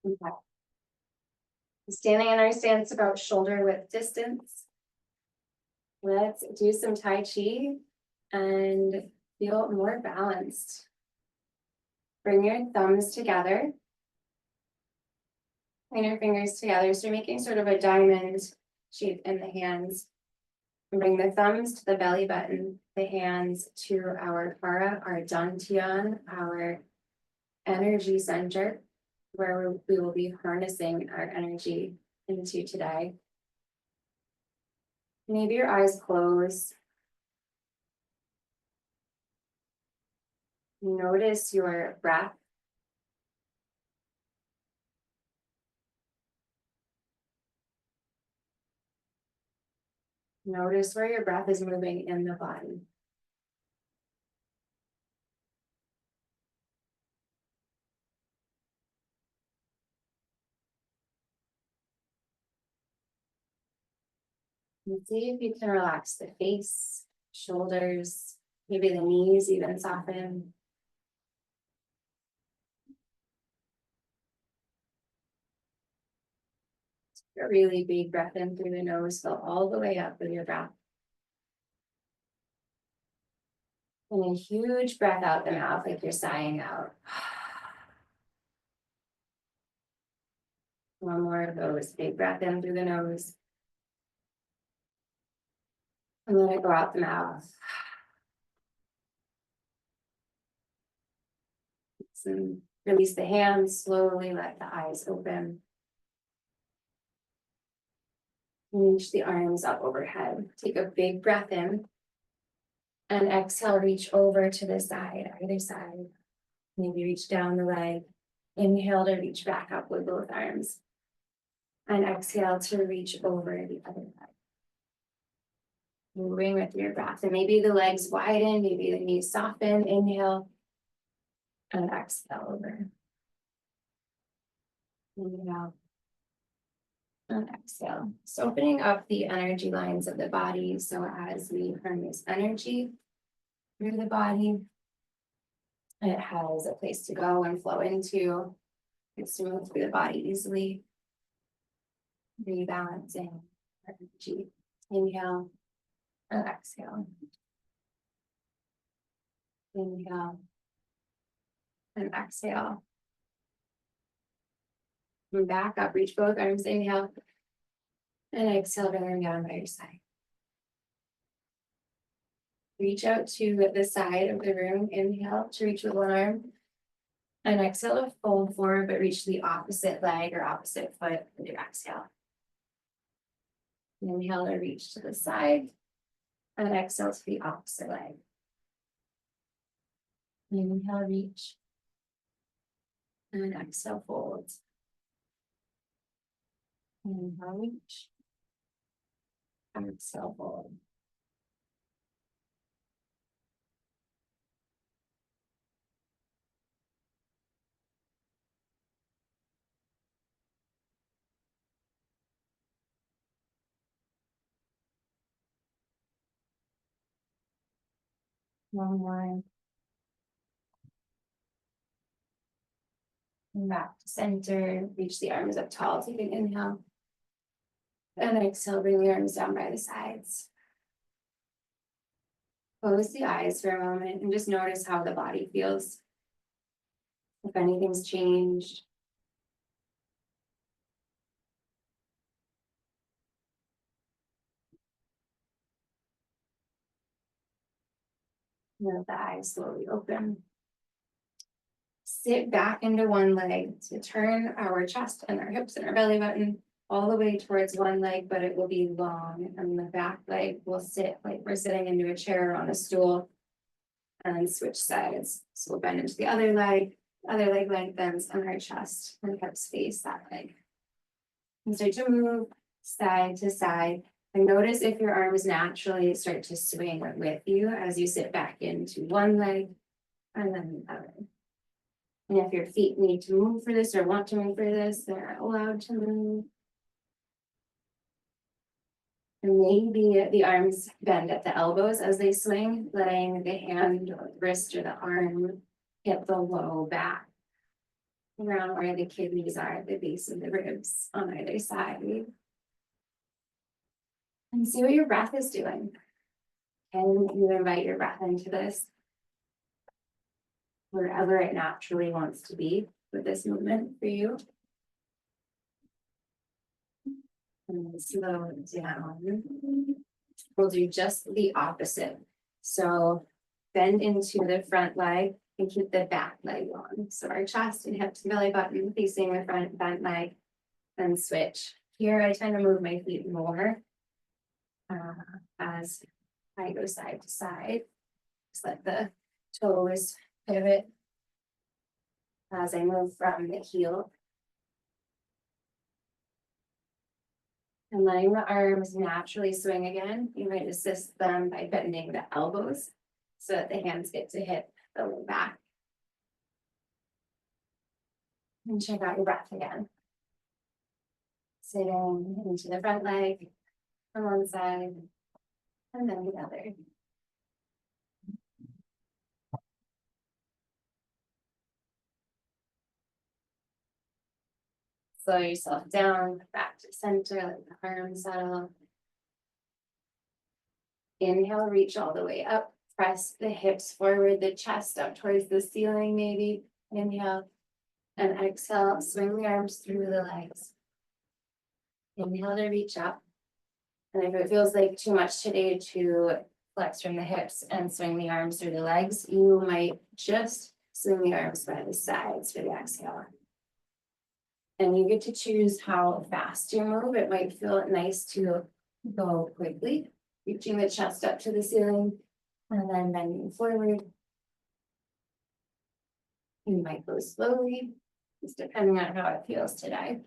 Okay. Standing in our stance about shoulder width distance. Let's do some Tai Chi and feel more balanced. Bring your thumbs together. Point your fingers together. So you're making sort of a diamond shape in the hands. And bring the thumbs to the belly button, the hands to our para, our dantian, our energy center, where we will be harnessing our energy into today. Maybe your eyes close. Notice your breath. Notice where your breath is moving in the body. And see if you can relax the face, shoulders, maybe the knees even soften. A really big breath in through the nose, fill all the way up with your breath. And a huge breath out the mouth, like you're sighing out. One more of those. Big breath in through the nose. And let it go out the mouth. And release the hands, slowly let the eyes open. Reach the arms up overhead. Take a big breath in. And exhale, reach over to the side, either side. Maybe reach down the leg. Inhale to reach back up with both arms. And exhale to reach over the other leg. Moving with your breath. And maybe the legs widen, maybe the knees soften. Inhale. And exhale over. Inhale. And exhale. So opening up the energy lines of the body. So as we harness energy through the body, it has a place to go and flow into. It's to move through the body easily. Rebalancing energy. Inhale and exhale. Inhale and exhale. And back up, reach both arms, inhale. And exhale, bring them down by your side. Reach out to the side of the room. Inhale to reach with one arm. And exhale to fold forward, but reach the opposite leg or opposite foot with your exhale. Inhale to reach to the side. And exhale to the opposite leg. Inhale, reach. And exhale, fold. Inhale, reach. Exhale, fold. One more. And back to center. Reach the arms up tall. Take an inhale. And exhale, bring the arms down by the sides. Close the eyes for a moment and just notice how the body feels. If anything's changed. Let the eyes slowly open. Sit back into one leg to turn our chest and our hips and our belly button all the way towards one leg, but it will be long. And the back leg will sit like we're sitting into a chair or on a stool. And then switch sides. So we'll bend into the other leg lengthens, and our chest and hips face that leg. And start to move side to side. And notice if your arms naturally start to swing with you as you sit back into one leg and then the other. And if your feet need to move for this or want to move for this, they're allowed to move. And maybe the arms bend at the elbows as they swing, letting the hand or the wrist or the arm hit the low back. around where the kidneys are at the base of the ribs on either side. And see what your breath is doing. And you invite your breath into this wherever it naturally wants to be with this movement for you. And slow it down. We'll do just the opposite. So bend into the front leg and keep the back leg long. So our chest and hips and belly button facing the front bent leg, and switch. Here I tend to move my feet more as I go side to side. Just let the toes pivot as I move from the heel. And letting the arms naturally swing again. You might assist them by bending the elbows so that the hands get to hit the low back. And check out your breath again. Sitting into the front leg from one side and then the other. Slow yourself down, back to center, let the arms settle. Inhale, reach all the way up, press the hips forward, the chest up towards the ceiling maybe. Inhale, and exhale, swing the arms through the legs. Inhale to reach up. And if it feels like too much today to flex from the hips and swing the arms through the legs, you might just swing the arms by the sides for the exhale. And you get to choose how fast you move. It might feel nice to go quickly, reaching the chest up to the ceiling and then bending forward. You might go slowly, just depending on how it feels today.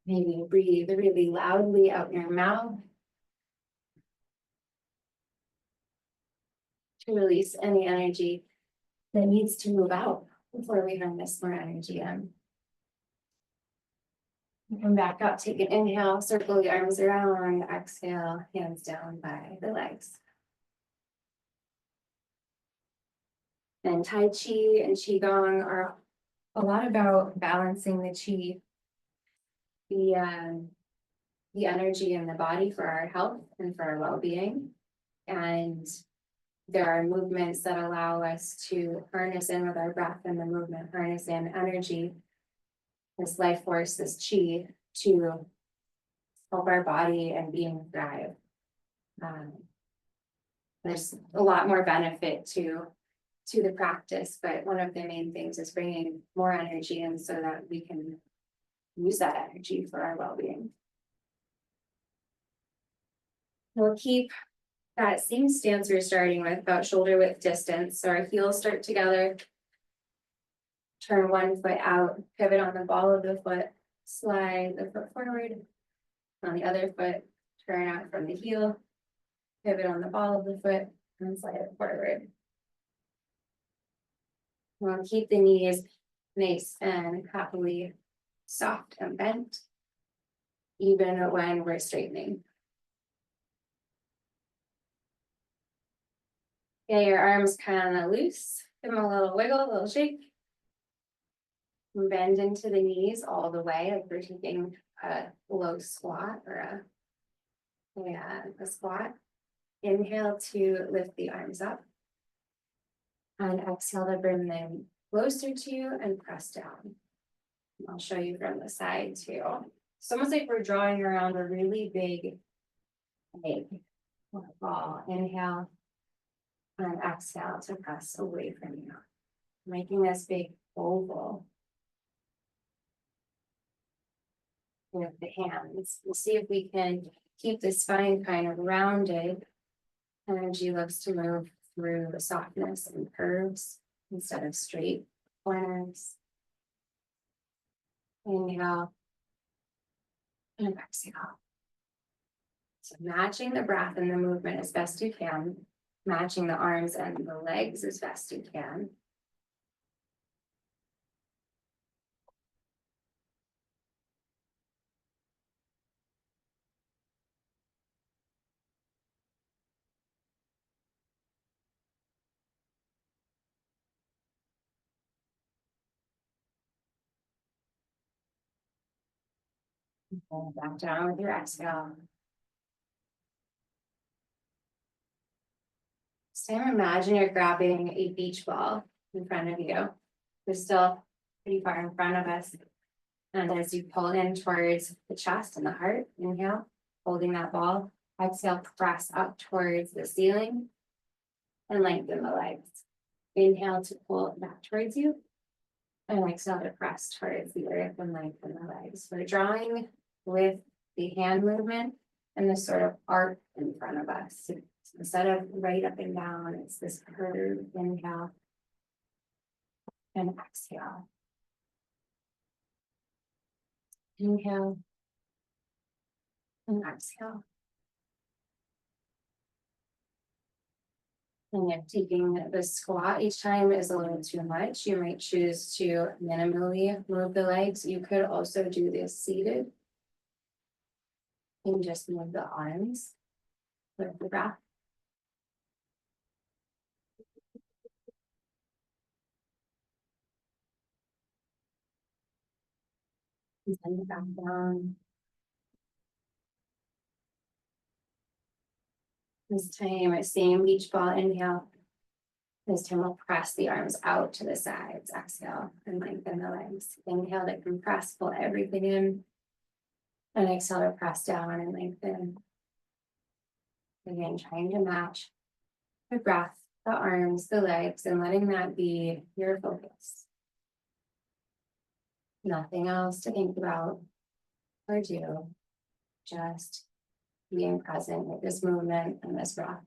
Maybe breathe really loudly out your mouth to release any energy that needs to move out before we harness more energy in. Come back up, take an inhale, circle the arms around, exhale, hands down by the legs. And Tai Chi and Qigong are a lot about balancing the Qi, the energy in the body for our health and for our well-being. And there are movements that allow us to harness in with our breath and the movement, harness in energy, this life force, this Qi, to help our body and being thrive. There's a lot more benefit to the practice, but one of the main things is bringing more energy in so that we can use that energy for our well-being. We'll keep that same stance we're starting with, about shoulder width distance. So our heels start together. Turn one foot out, pivot on the ball of the foot, slide the foot forward. On the other foot, turn out from the heel, pivot on the ball of the foot, and slide it forward. We'll keep the knees nice and happily soft and bent, even when we're straightening. Get your arms kind of loose, give them a little wiggle, a little shake. And bend into the knees all the way, like we're taking a low squat or a squat. Inhale to lift the arms up. And exhale to bring them closer to you and press down. I'll show you from the side too. It's almost like we're drawing around a really big egg or ball. Inhale and exhale to press away from you. Making this big oval with the hands. We'll see if we can keep the spine kind of rounded. Energy loves to move through the softness and curves instead of straight corners. Inhale and exhale. So matching the breath and the movement as best you can, matching the arms and the legs as best you can. And back down with your exhale. This time, imagine you're grabbing a beach ball in front of you. They're still pretty far in front of us. And as you pull in towards the chest and the heart, inhale, holding that ball. Exhale, press up towards the ceiling and lengthen the legs. Inhale to pull it back towards you. And exhale to press towards the earth and lengthen the legs. We're drawing with the hand movement and this sort of arc in front of us. So instead of right up and down, it's this curve. Inhale and exhale. Inhale and exhale. And if taking the squat each time is a little too much, you might choose to minimally move the legs. You could also do this seated and just move the arms with the breath. And send it back down. This time, same beach ball inhale. This time we'll press the arms out to the sides. Exhale and lengthen the legs. Inhale to compress, pull everything in. And exhale to press down and lengthen. Again, trying to match the breath, the arms, the legs, and letting that be your focus. Nothing else to think about or do. Just being present with this movement and this breath.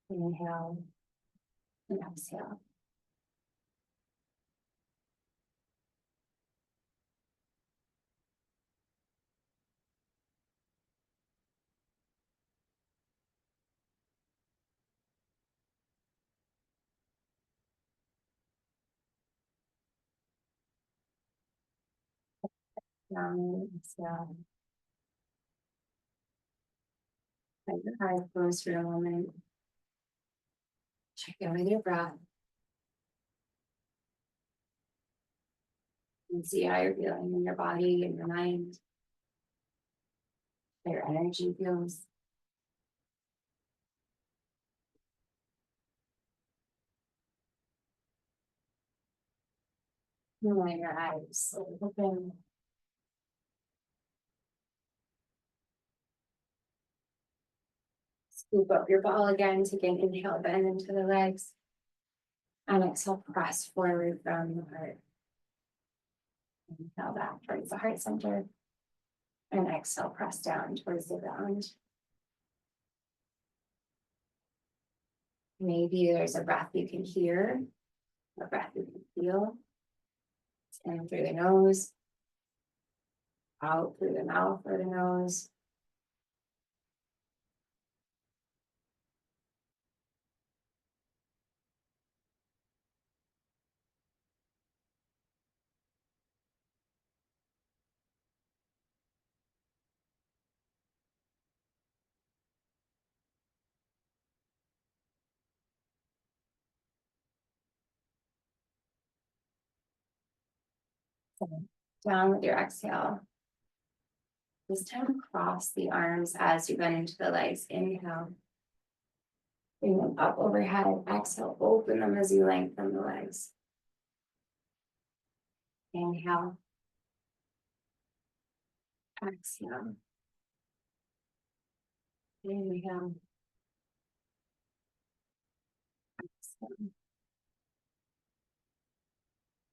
Inhale and exhale. Down, exhale. Let your eyes close for a moment. Check in with your breath. And see how you're feeling in your body and your mind. How your energy feels. And let your eyes open. Scoop up your ball again, take an inhale, bend into the legs. And exhale, press forward from the heart. Inhale back towards the heart center. And exhale, press down towards the ground. Maybe there's a breath you can hear, a breath you can feel. In through the nose, out through the mouth or the nose. Down with your exhale. This time cross the arms as you bend into the legs. Inhale. Bring them up overhead. Exhale, open them as you lengthen the legs. Inhale. Exhale. Inhale. Exhale.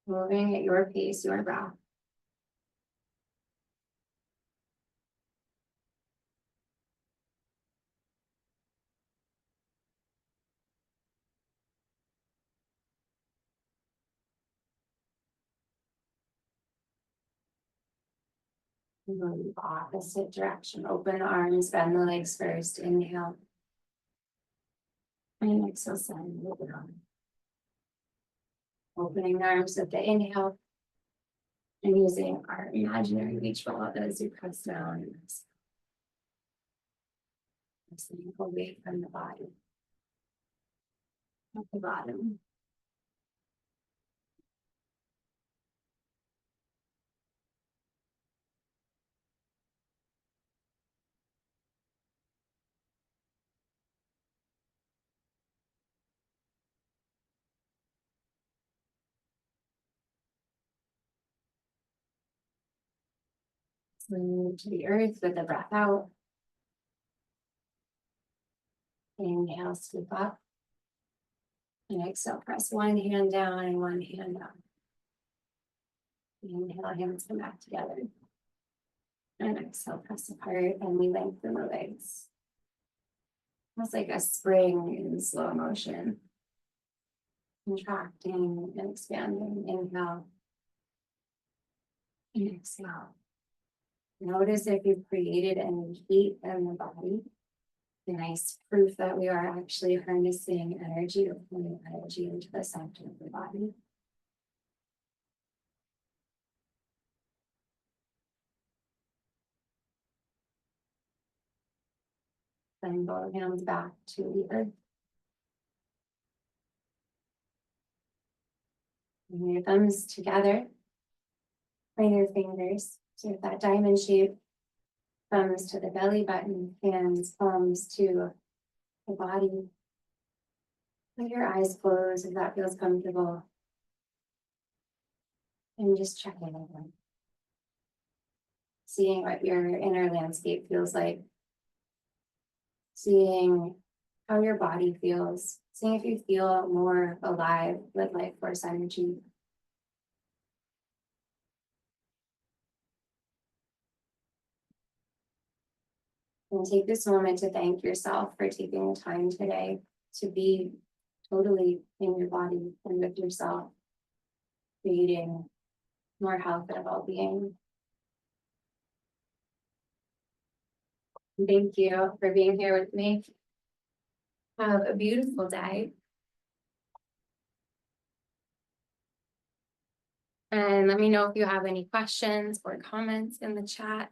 Moving at your pace, your breath. Move opposite direction. Open the arms, bend the legs first. Inhale. And exhale, send it down. Opening the arms with the inhale. And using our imaginary beach ball as you press down. Pressing away from the body. At the bottom. Move to the earth with the breath out. Inhale, scoop up. And exhale, press one hand down and one hand up. Inhale, hands come back together. And exhale, press apart, and we lengthen the legs. Almost like a spring in slow motion. Contracting and expanding. Inhale. And exhale. Notice if you've created any heat in the body. The nice proof that we are actually harnessing energy or pulling energy into the center of the body. Bring both hands back to the earth. Bring your thumbs together. Bring your fingers to that diamond shape. Thumbs to the belly button, hands, palms to the body. Let your eyes close if that feels comfortable. And just check in with them. Seeing what your inner landscape feels like. Seeing how your body feels. Seeing if you feel more alive with life force energy. And take this moment to thank yourself for taking the time today to be totally in your body and with yourself, creating more health and well-being. Thank you for being here with me. Have a beautiful day. And let me know if you have any questions or comments in the chat.